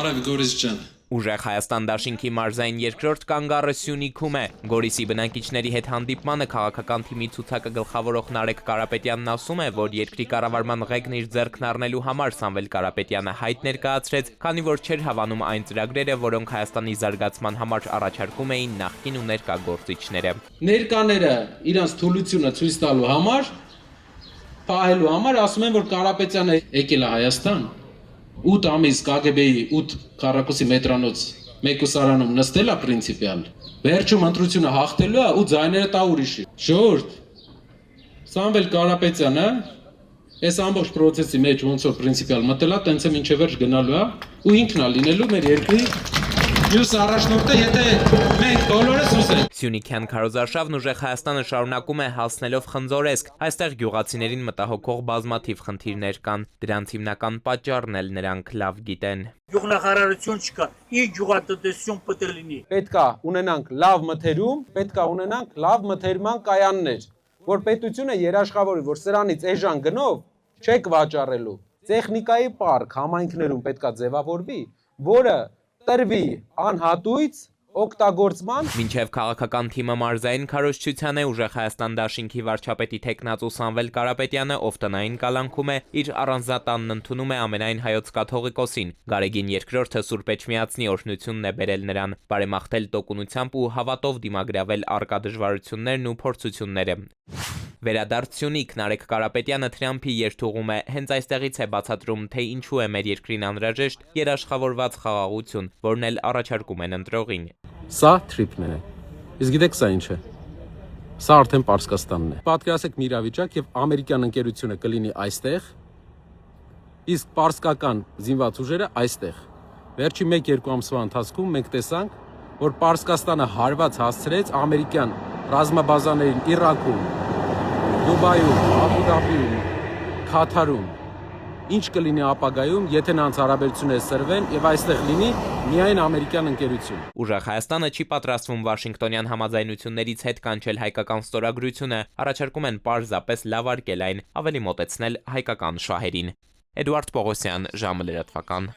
Բարև Գորիս ջան։ Ուժեղ Հայաստան դաշինքի մարզային երկրորդ կանգառը Սյունիքում է։ Գորիսի բնակիչների հետ հանդիպմանը քաղաքական թիմի ցուցակը գլխավորող Նարեկ Կարապետյանն ասում է, որ երկրի կառավարման ղեկն իր ձեռքն առնելու համար Սամվել Կարապետյանը հայտ ներկայացրեց, քանի որ չէր հավանում այն ծրագրերը, որոնք Հայաստանի զարգացման համար առաջարկում էին նախկին ու ներկա գործիչները։ Ներկաները իրանց թուլությունը ցույց տալու համար, պահելու համար ասում են, որ Կարապետյանը եկել է Հայաստան 8 ամիս KGB-ի 8 քառակուսի մետրանոց մեկուսարանում նստել է պրինցիպիալ, վերջում ընտրությունը հաղթելու է ու ձայները տա ուրիշի։ Ժողովուրդ, Սամվել Կարապետյանը այս ամբողջ process-ի մեջ ոնց որ պրինցիպիալ մտել է, տենց է մինչև վերջ գնալու է ու ինքն է լինելու մեր երկրի մյուս առաջնորդը, եթե մենք բոլորս ուզենք։ Սյունիքյան քարոզարշավն ուժեղ Հայաստանը շարունակում է հասնելով խնձորեսկ։ Այստեղ գյուղացիներին մտահոգող բազմաթիվ խնդիրներ կան։ Դրանց հիմնական պատճառն էլ նրանք լավ գիտեն։ Գյուղնախարարություն չկա, ինչ գյուղատնտեսություն պետք է լինի։ Պետք է ունենանք լավ մթերում, պետք է ունենանք լավ մթերման կայաններ, որ պետությունը երաշխավորի, որ սրանից էժան գնով չեք վաճառելու։ Տեխնիկայի պարկ համայնքներում պետք է ձևավորվի, որը տրվի անհատույց օգտագործման։ Մինչև քաղաքական թիմը մարզային քարոզչության է, ուժեղ Հայաստան դաշինքի վարչապետի թեկնածու Սամվել Կարապետյանը, ով տնային կալանքում է, իր առանձնատանն ընդունում է ամենայն հայոց կաթողիկոսին։ Գարեգին II Սուրբ Էջմիածնի օրհնությունն է բերել նրան, բարեմաղթել տոկունությամբ ու հավատով դիմագրավել առկա դժվարություններն ու փորձությունները։ Վերադարձ Սյունիք Նարեկ Կարապետյանը Թրամփի երթուղում է, հենց այստեղից է բացատրում, թե ինչու է մեր երկրին անհրաժեշտ երաշխավորված խաղաղություն, որն էլ առաջարկում են ընտրողին։ Սա թրիփն է։ Իսկ գիտեք սա ինչ է։ Սա արդեն Պարսկաստանն է։ Պատկերացեք մի իրավիճակ, եւ ամերիկյան ընկերությունը կլինի այստեղ, իսկ պարսկական զինված ուժերը այստեղ։ Վերջի 1-2 ամսվա ընթացքում մենք տեսանք, որ Պարսկաստանը հարված հասցրեց ամերիկյան ռազմաբազաներին Իրաքում, Դուբայում, Աբու Դաբիում, Քաթարում։ Ինչ կլինի ապագայում, եթե նրանց հարաբերությունները սրվեն եւ այստեղ լինի միայն ամերիկյան ընկերություն։ Ուժեղ Հայաստանը չի պատրաստվում Վաշինգտոնյան համաձայնություններից հետ կանչել հայկական ստորագրությունը, առաջարկում են պարզապես լավարկել այն, ավելի մոտեցնել հայկական շահերին։ Էդուարդ Պողոսյան, ժամը լրատվական։